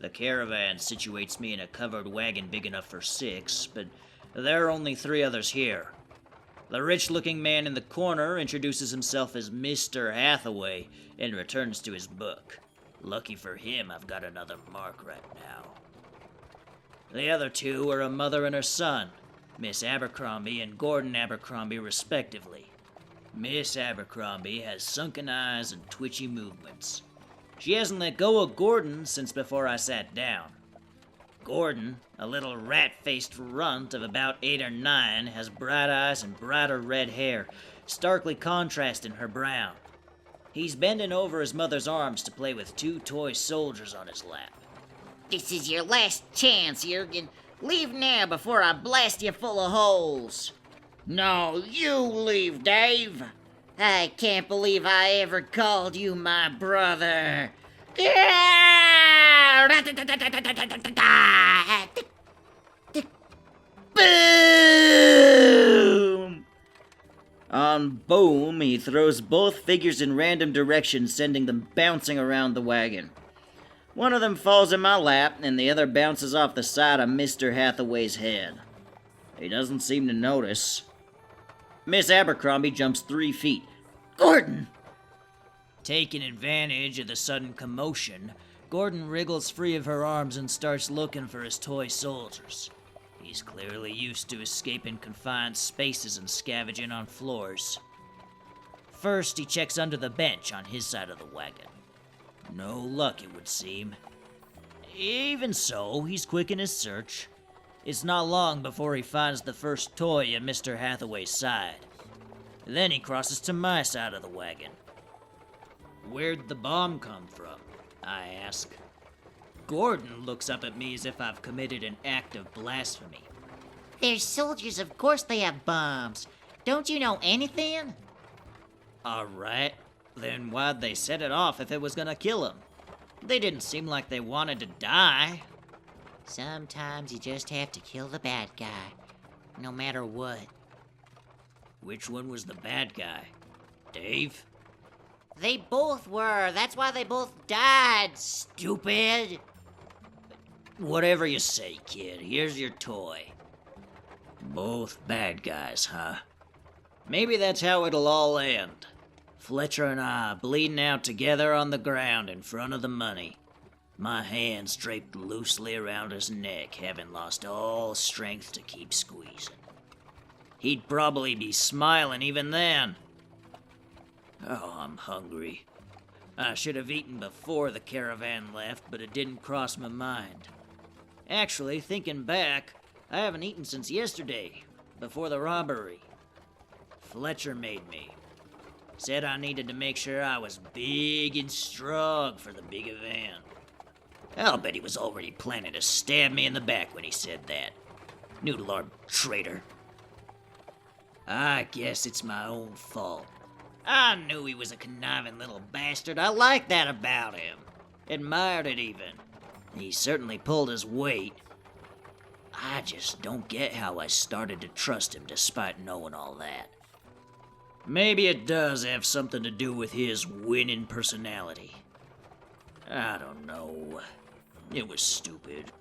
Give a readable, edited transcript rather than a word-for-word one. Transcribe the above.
The caravan situates me in a covered wagon big enough for 6, but there are only 3 others here. The rich-looking man in the corner introduces himself as Mr. Hathaway and returns to his book. Lucky for him, I've got another mark right now. The other 2 are a mother and her son, Miss Abercrombie and Gordon Abercrombie respectively. Miss Abercrombie has sunken eyes and twitchy movements. She hasn't let go of Gordon since before I sat down. Gordon, a little rat-faced runt of about 8 or 9, has bright eyes and brighter red hair, starkly contrasting her brown. He's bending over his mother's arms to play with 2 toy soldiers on his lap. This is your last chance, Jurgen. Leave now before I blast you full of holes. No, you leave, Dave. I can't believe I ever called you my brother. Boom! On boom, he throws both figures in random directions, sending them bouncing around the wagon. One of them falls in my lap, and the other bounces off the side of Mr. Hathaway's head. He doesn't seem to notice. Miss Abercrombie jumps 3 feet. Gordon! Taking advantage of the sudden commotion, Gordon wriggles free of her arms and starts looking for his toy soldiers. He's clearly used to escaping confined spaces and scavenging on floors. First, he checks under the bench on his side of the wagon. No luck, it would seem. Even so, he's quick in his search. It's not long before he finds the first toy at Mr. Hathaway's side. Then he crosses to my side of the wagon. Where'd the bomb come from? I ask. Gordon looks up at me as if I've committed an act of blasphemy. They're soldiers, of course they have bombs. Don't you know anything? Alright, then why'd they set it off if it was gonna kill him? They didn't seem like they wanted to die. Sometimes you just have to kill the bad guy, no matter what. Which one was the bad guy? Dave? They both were. That's why they both died, stupid. Whatever you say, kid. Here's your toy. Both bad guys, huh? Maybe that's how it'll all end. Fletcher and I bleeding out together on the ground in front of the money. My hands draped loosely around his neck, having lost all strength to keep squeezing. He'd probably be smiling even then. Oh, I'm hungry. I should have eaten before the caravan left, but it didn't cross my mind. Actually, thinking back, I haven't eaten since yesterday, before the robbery. Fletcher made me. Said I needed to make sure I was big and strong for the big event. I'll bet he was already planning to stab me in the back when he said that. Noodle-armed traitor. I guess it's my own fault. I knew he was a conniving little bastard. I liked that about him. Admired it even. He certainly pulled his weight. I just don't get how I started to trust him despite knowing all that. Maybe it does have something to do with his winning personality. I don't know. It was stupid.